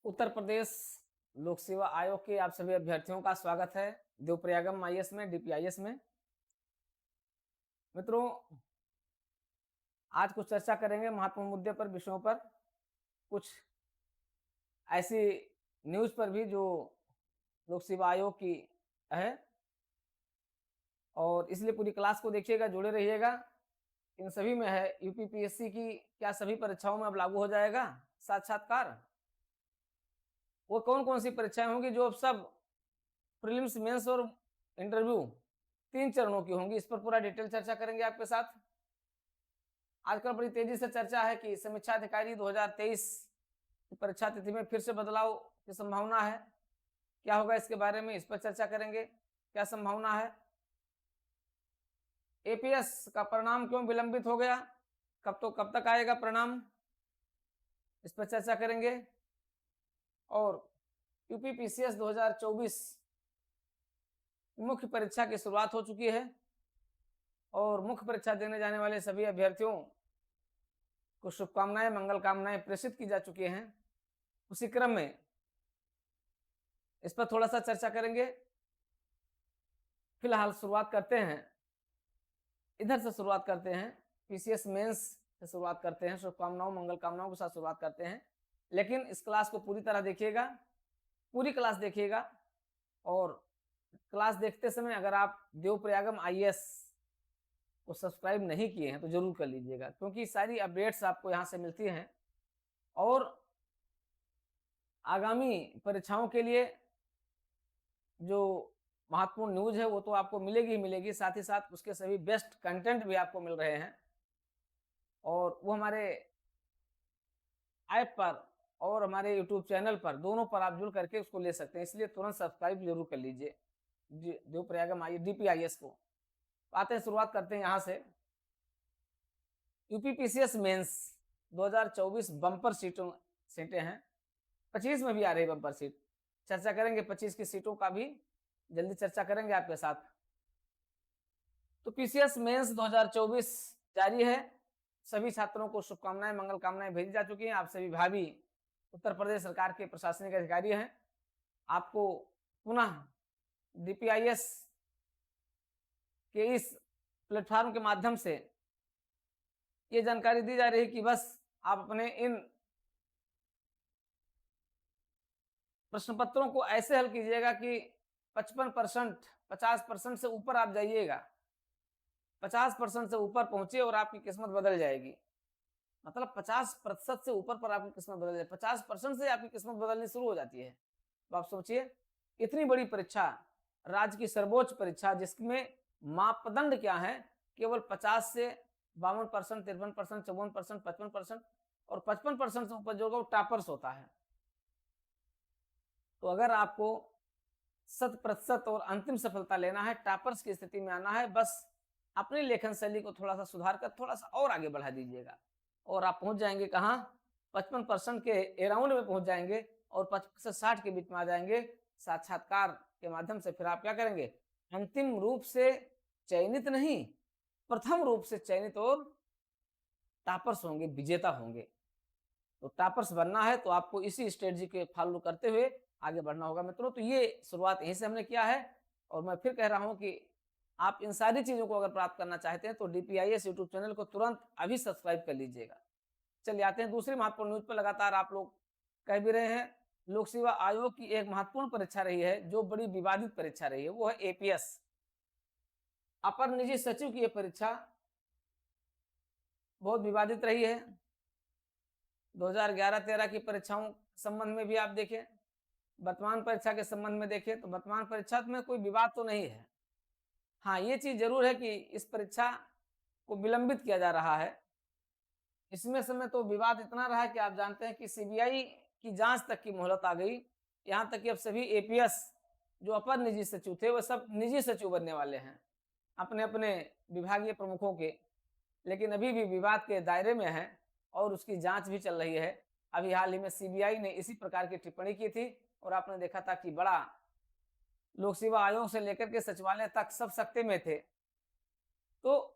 उत्तर प्रदेश लोक सेवा आयोग के आप सभी अभ्यर्थियों का स्वागत है देवप्रयागम आईएएस में, डीपीआईएस में। मित्रों, आज कुछ चर्चा करेंगे महत्वपूर्ण मुद्दे पर, विषयों पर, कुछ ऐसी न्यूज पर भी जो लोक सेवा आयोग की है, और इसलिए पूरी क्लास को देखिएगा, जुड़े रहिएगा। इन सभी में है यूपीपीएससी की क्या सभी परीक्षाओं में अब लागू हो जाएगा साक्षात्कार। वो कौन कौन सी परीक्षाएं होंगी जो अब सब प्रीलिम्स, मेंस और इंटरव्यू 3 चरणों की होंगी, इस पर पूरा डिटेल चर्चा करेंगे आपके साथ। आजकल बड़ी तेजी से चर्चा है कि समीक्षा अधिकारी 2023 की परीक्षा तिथि में फिर से बदलाव की संभावना है। क्या होगा इसके बारे में, इस पर चर्चा करेंगे। क्या संभावना है, एपीएस का परिणाम क्यों विलंबित हो गया, कब तक आएगा परिणाम, इस पर चर्चा करेंगे। और यूपीपीसीएस 2024 मुख्य परीक्षा की शुरुआत हो चुकी है और मुख्य परीक्षा देने जाने वाले सभी अभ्यर्थियों को शुभकामनाएं, मंगल कामनाएं प्रेषित की जा चुकी हैं। उसी क्रम में इस पर थोड़ा सा चर्चा करेंगे। फिलहाल शुरुआत करते हैं, इधर से शुरुआत करते हैं, पीसीएस मेंस से शुरुआत करते हैं। शुभकामनाओं, मंगल कामनाओं के साथ शुरुआत करते हैं, लेकिन इस क्लास को पूरी तरह देखिएगा, पूरी क्लास देखिएगा। और क्लास देखते समय अगर आप देवप्रयागम आईएएस को सब्सक्राइब नहीं किए हैं तो जरूर कर लीजिएगा, क्योंकि सारी अपडेट्स आपको यहाँ से मिलती हैं। और आगामी परीक्षाओं के लिए जो महत्वपूर्ण न्यूज है वो तो आपको मिलेगी ही मिलेगी, साथ ही साथ उसके सभी बेस्ट कंटेंट भी आपको मिल रहे हैं, और वो हमारे ऐप पर और हमारे यूट्यूब चैनल पर, दोनों पर आप जुड़ करके उसको ले सकते हैं। इसलिए तुरंत सब्सक्राइब जरूर कर लीजिए देवप्रयागम डीपीआईएस को। आते हैं, शुरुआत करते हैं यहाँ से। यूपीपीसीएस मेंस 2024 बम्पर सीटें हैं, 25 में भी आ रही बम्पर सीट, चर्चा करेंगे 25 की सीटों का भी, जल्दी चर्चा करेंगे आपके साथ। तो पीसीएस मेंस 2024 जारी है, सभी छात्रों को शुभकामनाएं, मंगल कामनाएं भेजी जा चुकी हैं। आप सभी भावी उत्तर प्रदेश सरकार के प्रशासनिक अधिकारी हैं। आपको पुनः डीपीआईएस के इस प्लेटफॉर्म के माध्यम से ये जानकारी दी जा रही है कि बस आप अपने इन प्रश्न पत्रों को ऐसे हल कीजिएगा कि 55%, 50% से ऊपर आप जाइएगा, 50% से ऊपर पहुंचे और आपकी किस्मत बदल जाएगी। मतलब 50% से ऊपर पर आपकी किस्मत बदल जाएगी, 50% से आपकी किस्मत बदलनी शुरू हो जाती है। तो आप सोचिए, इतनी बड़ी परीक्षा, राज्य की सर्वोच्च परीक्षा, जिसमें मापदंड क्या है, केवल 50 से 52%, 53%, 54%, 55%, और 55% से ऊपर जो होगा वो टॉपर्स होता है। तो अगर आपको 100% और अंतिम सफलता लेना है, टॉपर्स की स्थिति में आना है, बस अपनी लेखन शैली को थोड़ा सा सुधार कर थोड़ा सा और आगे बढ़ा दीजिएगा, और आप पहुंच जाएंगे कहाँ, 55% के अराउंड में पहुंच जाएंगे, और 55 से 60 के बीच में आ जाएंगे। साक्षात्कार के माध्यम से फिर आप क्या करेंगे, अंतिम रूप से चयनित नहीं, प्रथम रूप से चयनित और टॉपर्स होंगे, विजेता होंगे। तो टॉपर्स बनना है तो आपको इसी स्ट्रेटजी के फॉलो करते हुए आगे बढ़ना होगा मित्रों। तो ये शुरुआत यहीं से हमने किया है, और मैं फिर कह रहा हूं कि आप इन सारी चीजों को अगर प्राप्त करना चाहते हैं तो डीपीआईएस यूट्यूब चैनल को तुरंत अभी सब्सक्राइब कर लीजिएगा। चलिए आते हैं दूसरी महत्वपूर्ण न्यूज पर। लगातार आप लोग कह भी रहे हैं, लोक सेवा आयोग की एक महत्वपूर्ण परीक्षा रही है जो बड़ी विवादित परीक्षा रही है, वो है एपीएस, अपर निजी सचिव की यह परीक्षा बहुत विवादित रही है। 2011-13 की परीक्षाओं संबंध में भी आप देखें, वर्तमान परीक्षा के संबंध में देखें, तो वर्तमान परीक्षा में कोई विवाद तो नहीं है। हाँ, ये चीज जरूर है कि इस परीक्षा को विलंबित किया जा रहा है। इसमें समय तो विवाद इतना रहा कि आप जानते हैं कि सीबीआई की जांच तक की मोहलत आ गई। यहां तक कि अब सभी एपीएस जो अपर निजी सचिव थे वो सब निजी सचिव बनने वाले हैं, अपने अपने विभागीय प्रमुखों के, लेकिन अभी भी विवाद के दायरे में है और उसकी जांच भी चल रही है। अभी हाल ही में सीबीआई ने इसी प्रकार की टिप्पणी की थी, और आपने देखा था कि बड़ा लोक सेवा आयोग से लेकर के सचिवालय तक सब सकते में थे। तो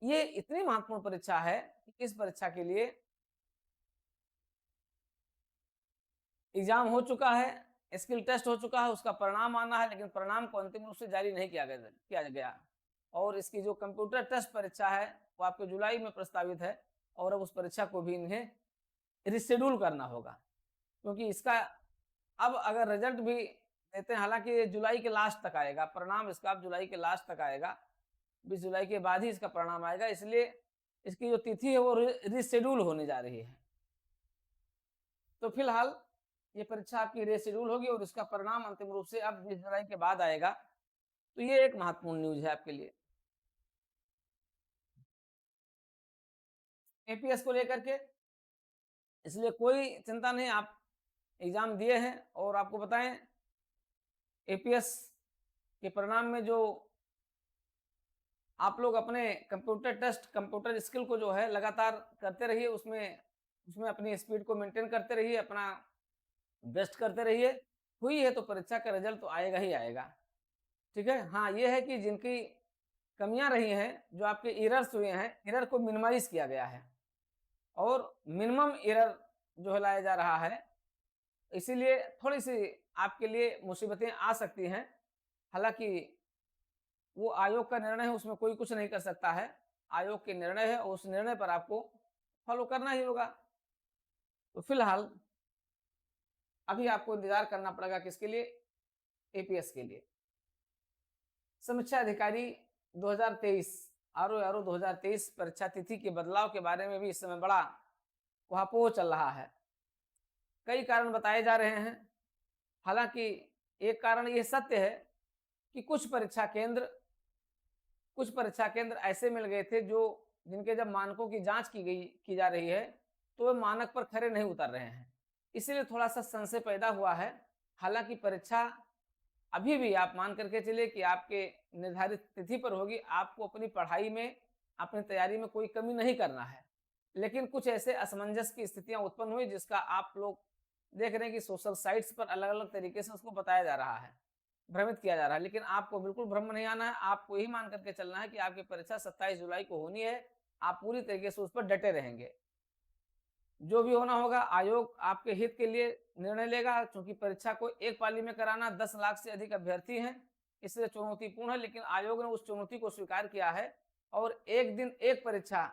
ये इतनी महत्वपूर्ण परीक्षा है कि इस परीक्षा के लिए एग्जाम हो चुका है, स्किल टेस्ट हो चुका है, उसका परिणाम आना है, लेकिन परिणाम को अंतिम रूप से जारी नहीं किया गया। और इसकी जो कंप्यूटर टेस्ट परीक्षा है वो आपके जुलाई में प्रस्तावित है, और अब उस परीक्षा को भी इन्हें रिशेड्यूल करना होगा, क्योंकि इसका अब अगर रिजल्ट भी देते हैं, हालांकि ये जुलाई के लास्ट तक आएगा, परिणाम इसका अब जुलाई के लास्ट तक आएगा, 20 जुलाई के बाद ही इसका परिणाम आएगा, इसलिए इसकी जो तिथि है वो रिशेड्यूल होने जा रही है। तो फिलहाल ये परीक्षा आपकी रिशेड्यूल होगी और इसका परिणाम अंतिम रूप से अब 20 जुलाई के बाद आएगा। तो ये एक महत्वपूर्ण न्यूज है आपके लिए एपीएस को लेकर के, इसलिए कोई चिंता नहीं, आप एग्जाम दिए हैं और आपको बताएं एपीएस के परिणाम में जो आप लोग अपने कंप्यूटर टेस्ट, कंप्यूटर स्किल को जो है लगातार करते रहिए, उसमें अपनी स्पीड को मेंटेन करते रहिए, अपना बेस्ट करते रहिए। हुई है तो परीक्षा का रिजल्ट तो आएगा ही आएगा, ठीक है। हाँ, ये है कि जिनकी कमियां रही हैं, जो आपके एरर्स हुए हैं, एरर को मिनिमाइज किया गया है और मिनिमम एरर जो है लाया जा रहा है, इसीलिए थोड़ी सी आपके लिए मुसीबतें आ सकती हैं। हालांकि वो आयोग का निर्णय है, उसमें कोई कुछ नहीं कर सकता है, आयोग के निर्णय है और उस निर्णय पर आपको फॉलो करना ही होगा। तो फिलहाल अभी आपको इंतजार करना पड़ेगा किसके लिए? एपीएस के लिए। समीक्षा अधिकारी 2023 आरओ 2023 परीक्षा तिथि के बदलाव के बारे में भी इस समय बड़ा उहापोह चल रहा है। कई कारण बताए जा रहे हैं। हालांकि एक कारण यह सत्य है कि कुछ परीक्षा केंद्र ऐसे मिल गए थे जो जिनके जब मानकों की जांच की जा रही है तो वे मानक पर खरे नहीं उतर रहे हैं, इसलिए थोड़ा सा संशय पैदा हुआ है। हालांकि परीक्षा अभी भी आप मान करके चलिए कि आपके निर्धारित तिथि पर होगी, आपको अपनी पढ़ाई में, अपनी तैयारी में कोई कमी नहीं करना है। लेकिन कुछ ऐसे असमंजस की स्थितियां उत्पन्न हुई जिसका आप लोग देख रहे हैं कि सोशल साइट्स पर अलग अलग तरीके से उसको बताया जा रहा है, भ्रमित किया जा रहा है, लेकिन आपको बिल्कुल भ्रम नहीं आना है। आपको यही मान करके चलना है कि आपकी परीक्षा 27 जुलाई को होनी है, आप पूरी तरीके से उस पर डटे रहेंगे। जो भी होना होगा आयोग आपके हित के लिए निर्णय लेगा, क्योंकि परीक्षा को एक पाली में कराना 10 लाख से अधिक अभ्यर्थी हैं, इसलिए चुनौतीपूर्ण है, लेकिन आयोग ने उस चुनौती को स्वीकार किया है और एक दिन एक परीक्षा,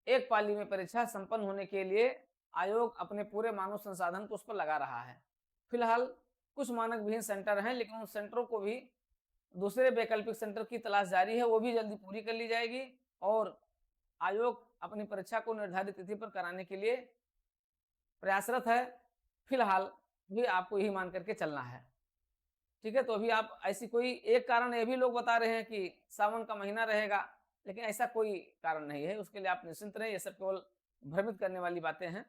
एक पाली में परीक्षा संपन्न होने के लिए आयोग अपने पूरे मानव संसाधन को उस पर लगा रहा है। फिलहाल कुछ मानक विहीन सेंटर हैं, लेकिन उन सेंटरों को भी दूसरे वैकल्पिक सेंटर की तलाश जारी है, वो भी जल्दी पूरी कर ली जाएगी और आयोग अपनी परीक्षा को निर्धारित तिथि पर कराने के लिए प्रयासरत है। फिलहाल भी आपको यही मान करके चलना है, ठीक है। तो अभी आप ऐसी कोई एक कारण ये भी लोग बता रहे हैं कि सावन का महीना रहेगा, लेकिन ऐसा कोई कारण नहीं है, उसके लिए आप निश्चिंत रहें, ये सब केवल भ्रमित करने वाली बातें हैं,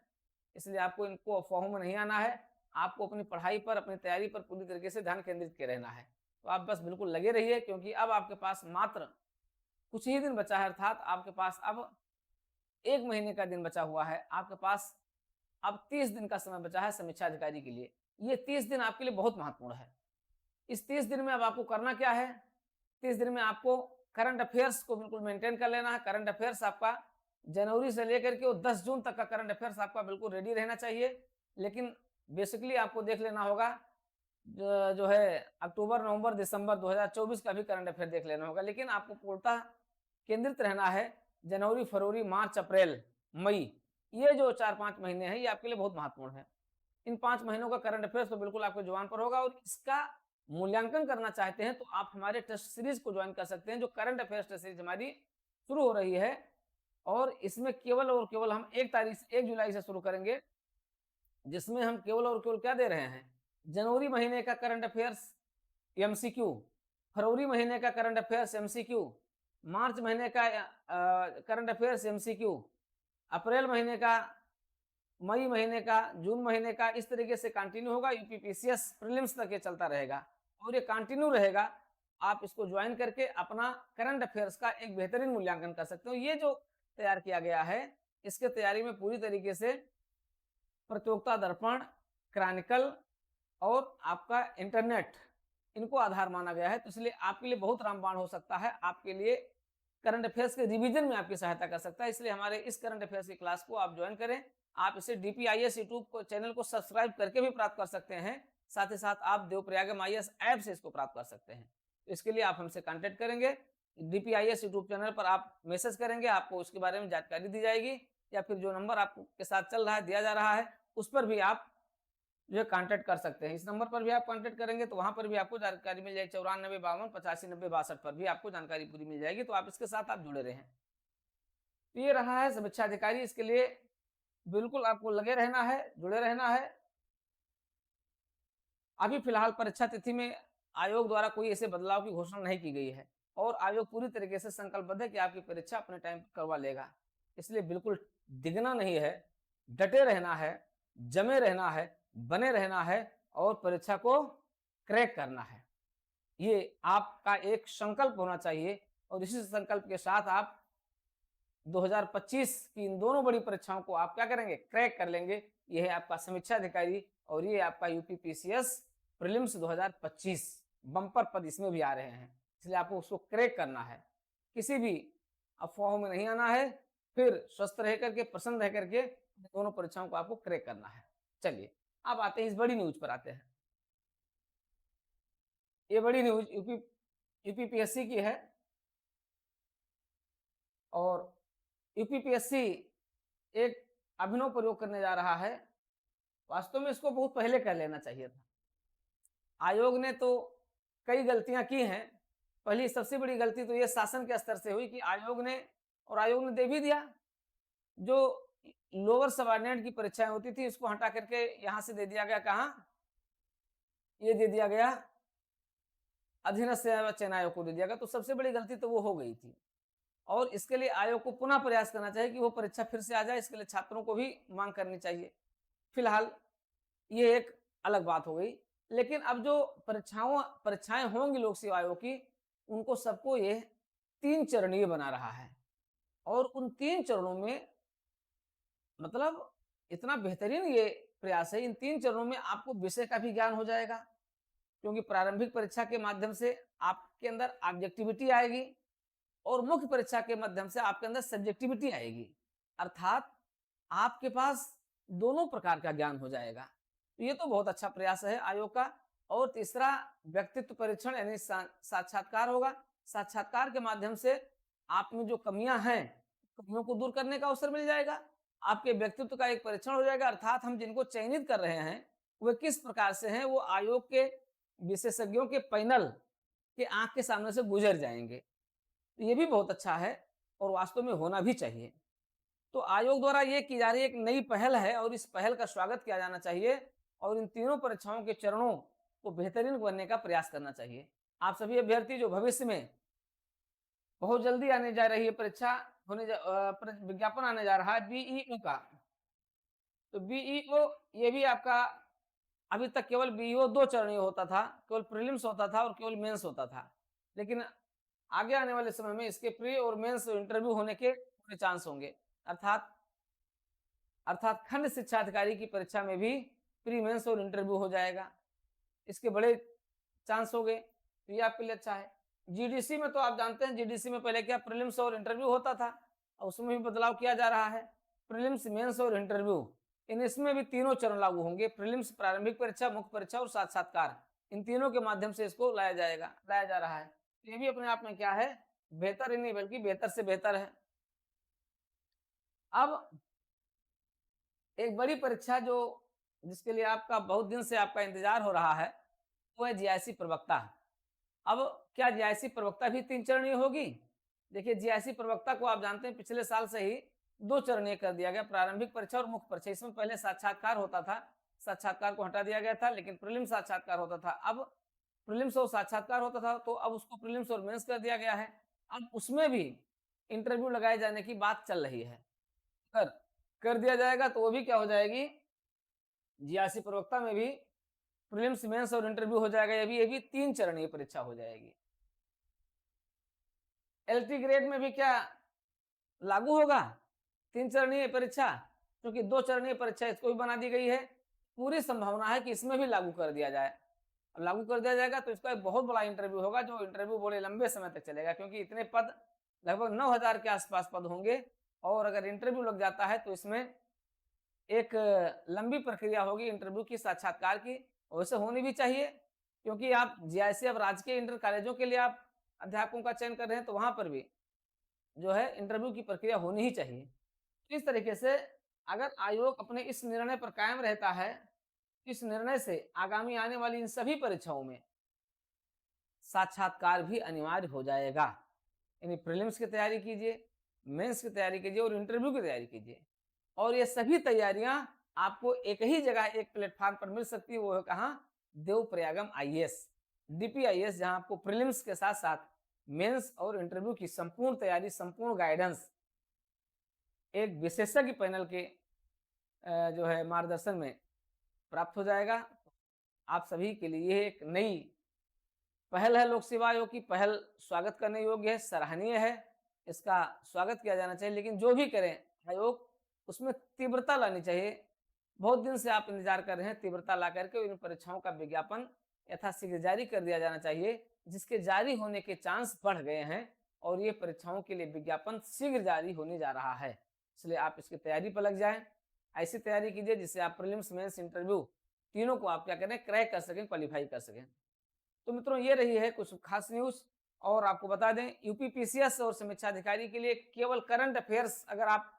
इसलिए आपको इनको अफवाहों में नहीं आना है। आपको अपनी पढ़ाई पर, अपनी तैयारी पर पूरी तरीके से ध्यान केंद्रित किए रहना है। तो आप बस बिल्कुल लगे रहिए, क्योंकि अब आपके पास मात्र कुछ ही दिन बचा है, अर्थात आपके पास अब 1 महीने का दिन बचा हुआ है, आपके पास अब 30 दिन का समय बचा है समीक्षा अधिकारी के लिए। ये 30 दिन आपके लिए बहुत महत्वपूर्ण है। इस 30 दिन में अब आपको करना क्या है? 30 दिन में आपको करंट अफेयर्स को बिल्कुल मेंटेन कर लेना है। करंट अफेयर्स आपका जनवरी से लेकर के 10 जून तक का करंट अफेयर्स आपका बिल्कुल रेडी रहना चाहिए, लेकिन बेसिकली आपको देख लेना होगा जो है अक्टूबर, नवंबर, दिसंबर 2024 का भी करंट अफेयर देख लेना होगा, लेकिन आपको पूर्णतः केंद्रित रहना है जनवरी, फरवरी, मार्च, अप्रैल, मई, ये जो 4-5 महीने हैं ये आपके लिए बहुत महत्वपूर्ण है। इन 5 महीनों का करंट अफेयर्स तो बिल्कुल आपके जुबान पर होगा, और इसका मूल्यांकन करना चाहते हैं तो आप हमारे टेस्ट सीरीज को ज्वाइन कर सकते हैं, जो करंट अफेयर्स टेस्ट सीरीज हमारी शुरू हो रही है, और इसमें केवल और केवल हम 1 जुलाई से शुरू करेंगे, जिसमें हम केवल और केवल क्या दे रहे हैं? जनवरी महीने का करंट अफेयर्स एमसीक्यू, फरवरी महीने का करंट अफेयर्स एमसीक्यू, मार्च महीने का करंट अफेयर्स एमसीक्यू, अप्रैल महीने का, मई महीने का, जून महीने का, इस तरीके से कंटिन्यू होगा। यूपीपीसीएस प्रीलिम्स तक ये चलता रहेगा और ये कंटिन्यू रहेगा। आप इसको ज्वाइन करके अपना करंट अफेयर्स का एक बेहतरीन मूल्यांकन कर सकते हो। ये जो तैयार किया गया है, इसके तैयारी में पूरी तरीके से प्रतियोगिता दर्पण, क्रॉनिकल और आपका इंटरनेट, इनको आधार माना गया है, तो इसलिए आपके लिए बहुत रामबाण हो सकता है। आपके लिए करंट अफेयर्स के रिवीजन में आपकी सहायता कर सकता है। इसलिए हमारे इस करंट अफेयर्स की क्लास को आप ज्वाइन करें। आप इसे DPIS यूट्यूब को चैनल को सब्सक्राइब करके भी प्राप्त कर सकते हैं। साथ ही साथ आप देवप्रयागम IAS ऐप से इसको प्राप्त कर सकते हैं। तो इसके लिए आप हमसे कांटेक्ट करेंगे। DPIS यूट्यूब चैनल पर आप मैसेज करेंगे, आपको उसके बारे में जानकारी दी जाएगी, या फिर जो नंबर आपके साथ चल रहा है, दिया जा रहा है, उस पर भी आप जो है कांटेक्ट कर सकते हैं। इस नंबर पर भी आप कांटेक्ट करेंगे तो वहां पर भी आपको जानकारी मिल जाएगी। 9452859062 पर भी आपको जानकारी पूरी मिल जाएगी। तो आप इसके साथ आप जुड़े रहें। तो ये रहा है समीक्षा अधिकारी। इसके लिए बिल्कुल आपको लगे रहना है, जुड़े रहना है। अभी फिलहाल परीक्षा तिथि में आयोग द्वारा कोई ऐसे बदलाव की घोषणा नहीं की गई है और आयोग पूरी तरीके से संकल्पबद्ध है कि आपकी परीक्षा अपने टाइम पर करवा लेगा। इसलिए बिल्कुल डिगना नहीं है, डटे रहना है, जमे रहना है, बने रहना है और परीक्षा को क्रैक करना है। ये आपका एक संकल्प होना चाहिए और इसी संकल्प के साथ आप 2025 की इन दोनों बड़ी परीक्षाओं को आप क्या करेंगे, क्रैक कर लेंगे। यह है आपका समीक्षा अधिकारी और ये आपका UPPCS प्रीलिम्स 2025। बम्पर पद इसमें भी आ रहे हैं, इसलिए आपको उसको क्रैक करना है। किसी भी अफवाहों में नहीं आना है, फिर स्वस्थ रह करके, प्रसन्न रह करके दोनों परीक्षाओं को आपको क्रैक करना है। चलिए अब आते हैं इस बड़ी न्यूज पर आते हैं। ये बड़ी न्यूज UPPSC की है और UPPSC एक अभिनव प्रयोग करने जा रहा है। वास्तव में इसको बहुत पहले कर लेना चाहिए था। आयोग ने तो कई गलतियां की हैं। पहली सबसे बड़ी गलती तो ये शासन के स्तर से हुई कि आयोग ने दे भी दिया, जो लोअर सबऑर्डिनेट की परीक्षाएं होती थी इसको हटा करके यहां से दे दिया गया, कहां, ये दे दिया गया अधीनस्थ चयन आयोग को दे दिया गया। तो सबसे बड़ी गलती तो वो हो गई थी और इसके लिए आयोग को पुनः प्रयास करना चाहिए कि वो परीक्षा फिर से आ जाए। इसके लिए छात्रों को भी मांग करनी चाहिए। फिलहाल ये एक अलग बात हो गई, लेकिन अब जो परीक्षाएं होंगी लोक सेवा आयोग की, उनको सबको ये 3 चरणीय बना रहा है और उन 3 चरणों में मतलब इतना बेहतरीन ये प्रयास है। इन 3 चरणों में आपको विषय का भी ज्ञान हो जाएगा, क्योंकि प्रारंभिक परीक्षा के माध्यम से आपके अंदर ऑब्जेक्टिविटी आएगी और मुख्य परीक्षा के माध्यम से आपके अंदर सब्जेक्टिविटी आएगी, अर्थात आपके पास दोनों प्रकार का ज्ञान हो जाएगा। तो ये तो बहुत अच्छा प्रयास है आयोग का। और तीसरा व्यक्तित्व परीक्षण यानी साक्षात्कार होगा। साक्षात्कार के माध्यम से आप में जो कमियां हैं, कमियों को दूर करने का अवसर मिल जाएगा। आपके व्यक्तित्व का एक परीक्षण हो जाएगा, अर्थात हम जिनको चयनित कर रहे हैं वे किस प्रकार से हैं, वो आयोग के विशेषज्ञों के पैनल के आंख के सामने से गुजर जाएंगे। तो ये भी बहुत अच्छा है और वास्तव में होना भी चाहिए। तो आयोग द्वारा ये की जा रही एक नई पहल है और इस पहल का स्वागत किया जाना चाहिए और इन तीनों परीक्षाओं के चरणों को बेहतरीन बनने का प्रयास करना चाहिए। आप सभी अभ्यर्थी जो भविष्य में बहुत जल्दी आने जा रही है परीक्षा विज्ञापन आने जा रहा है BEO का, तो BEO ये भी आपका अभी तक केवल BEO 2 चरणीय होता था, केवल प्रीलिम्स होता था और केवल मेंस होता था, लेकिन आगे आने वाले समय में इसके प्री और मेंस इंटरव्यू होने के पूरे चांस होंगे। अर्थात खंड शिक्षा अधिकारी की परीक्षा में भी प्री मेंस और इंटरव्यू हो जाएगा, इसके बड़े चांस हो गए। तो ये आपके लिए अच्छा है। GDC में तो आप जानते हैं, GDC में पहले क्या प्रीलिम्स और इंटरव्यू होता था और उसमें भी बदलाव किया जा रहा है, प्रीलिम्स, मेंस और इंटरव्यू। इसमें भी तीनों चरण लागू होंगे, प्रीलिम्स प्रारंभिक परीक्षा, मुख्य परीक्षा और साक्षात्कार। इन तीनों के माध्यम से इसको लाया जा रहा है। ये भी अपने आप में क्या है, बेहतर ही नहीं बल्कि बेहतर से बेहतर है। अब एक बड़ी परीक्षा जो जिसके लिए आपका बहुत दिन से आपका इंतजार हो रहा है वो है GIC प्रवक्ता। अब क्या GIC प्रवक्ता भी 3 चरणीय होगी? देखिए GIC प्रवक्ता को आप जानते हैं पिछले साल से ही 2 चरणीय कर दिया गया, प्रारंभिक परीक्षा और मुख्य परीक्षा। इसमें पहले साक्षात्कार होता था, साक्षात्कार को हटा दिया गया था, लेकिन प्रीलिम्स साक्षात्कार होता था। अब प्रीलिम्स और साक्षात्कार होता था तो अब उसको प्रीलिम्स और मेंस कर दिया गया है। अब उसमें भी इंटरव्यू लगाए जाने की बात चल रही है। अगर कर दिया जाएगा तो वो भी क्या हो जाएगी, GIC प्रवक्ता में भी प्रीलिम्स, मेंस और इंटरव्यू हो जाएगा। ये भी 3 चरणीय परीक्षा हो जाएगी। LT ग्रेड में भी क्या लागू होगा 3 चरणीय परीक्षा, क्योंकि 2 चरणीय परीक्षा इसको भी बना दी गई है। पूरी संभावना है कि इसमें भी लागू कर दिया जाए। लागू कर दिया जाएगा तो इसका एक बहुत बड़ा इंटरव्यू होगा, जो इंटरव्यू बड़े लंबे समय तक चलेगा, क्योंकि इतने पद लगभग 9,000 के आसपास पद होंगे और अगर इंटरव्यू लग जाता है तो इसमें एक लंबी प्रक्रिया होगी इंटरव्यू की, साक्षात्कार की। वैसे होनी भी चाहिए, क्योंकि आप जैसे अब राजकीय इंटर कॉलेजों के लिए आप अध्यापकों का चयन कर रहे हैं, तो वहाँ पर भी जो है इंटरव्यू की प्रक्रिया होनी ही चाहिए। तो इस तरीके से अगर आयोग अपने इस निर्णय पर कायम रहता है, इस निर्णय से आगामी आने वाली इन सभी परीक्षाओं में साक्षात्कार भी अनिवार्य हो जाएगा। यानी प्रीलिम्स की तैयारी कीजिए, मेंस की तैयारी कीजिए और इंटरव्यू की तैयारी कीजिए। और ये सभी तैयारियां आपको एक ही जगह, एक प्लेटफॉर्म पर मिल सकती है। वो है कहाँ? देवप्रयागम आईएएस, डीपीआईएस, जहां आपको प्रीलिम्स के साथ साथ मेंस और इंटरव्यू की संपूर्ण तैयारी, संपूर्ण गाइडेंस एक विशेषज्ञ पैनल के जो है मार्गदर्शन में प्राप्त हो जाएगा। आप सभी के लिए यह एक नई पहल है। लोक सेवा आयोग की पहल स्वागत करने योग्य है, सराहनीय है, इसका स्वागत किया जाना चाहिए। लेकिन जो भी करें आयोग, उसमें तीव्रता लानी चाहिए। बहुत दिन से आप इंतजार कर रहे हैं, तीव्रता ला करके इन परीक्षाओं का विज्ञापन यथाशीघ्र जारी कर दिया जाना चाहिए, जिसके जारी होने के चांस बढ़ गए हैं और ये परीक्षाओं के लिए विज्ञापन शीघ्र जारी होने जा रहा है। इसलिए आप इसकी तैयारी पर लग जाएं। ऐसी तैयारी कीजिए जिससे आप प्रीलिम्स, मेंस, इंटरव्यू तीनों को आप क्या करें, क्रैक कर सकें, क्वालिफाई कर सकें। तो मित्रों, ये रही है कुछ खास न्यूज। और आपको बता दें, यूपी पीसीएस और समीक्षा अधिकारी के लिए केवल करंट अफेयर्स अगर आप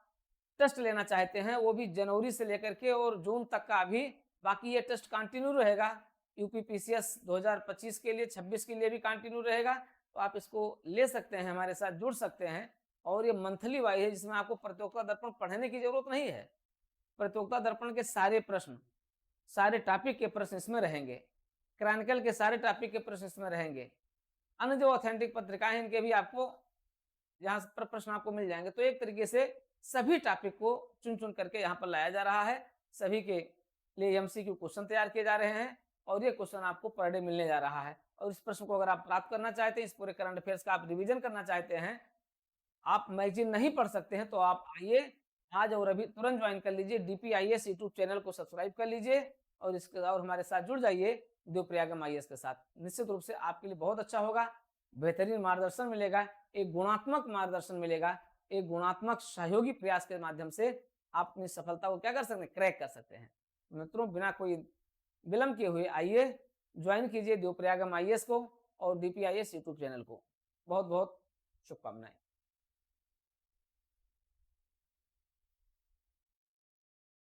टेस्ट लेना चाहते हैं, वो भी जनवरी से लेकर के और जून तक का अभी बाकी ये टेस्ट कंटिन्यू रहेगा। यूपी पीसीएस 2025 के लिए, 26 के लिए भी कंटिन्यू रहेगा। तो आप इसको ले सकते हैं, हमारे साथ जुड़ सकते हैं। और ये मंथली वाइज है, जिसमें आपको प्रतियोगिता दर्पण पढ़ने की जरूरत नहीं है। प्रतियोगिता दर्पण के सारे प्रश्न, सारे टॉपिक के प्रश्न इसमें रहेंगे। क्रॉनिकल के सारे टॉपिक के प्रश्न इसमें रहेंगे। अन्य जो ऑथेंटिक पत्रिकाएं हैं, इनके भी आपको यहाँ पर प्रश्न आपको मिल जाएंगे। तो एक तरीके से सभी टॉपिक को चुन चुन करके यहाँ पर लाया जा रहा है। सभी के लिए एमसीक्यू क्वेश्चन तैयार किए जा रहे हैं और ये क्वेश्चन आपको पर डे मिलने जा रहा है। और इस प्रश्न को अगर आप प्राप्त करना चाहते हैं, इस पूरे करंट अफेयर्स का आप रिवीजन करना चाहते हैं, आप मैगजीन नहीं पढ़ सकते हैं, तो आप आइए आज और अभी तुरंत ज्वाइन कर लीजिए। डीपीआईएस यूट्यूब चैनल को सब्सक्राइब कर लीजिए और इसके और हमारे साथ जुड़ जाइए देवप्रयागम आईएएस के साथ। निश्चित रूप से आपके लिए बहुत अच्छा होगा, बेहतरीन मार्गदर्शन मिलेगा, एक गुणात्मक मार्गदर्शन मिलेगा, एक गुणात्मक सहयोगी प्रयास के माध्यम से आप अपनी सफलता को क्या कर सकते हैं, क्रैक कर सकते हैं। मित्रों, बिना कोई विलंब किए हुए आइए ज्वाइन कीजिए देवप्रयागम आईएएस को और डीपीआईएस यूट्यूब चैनल को। बहुत बहुत शुभकामनाएं।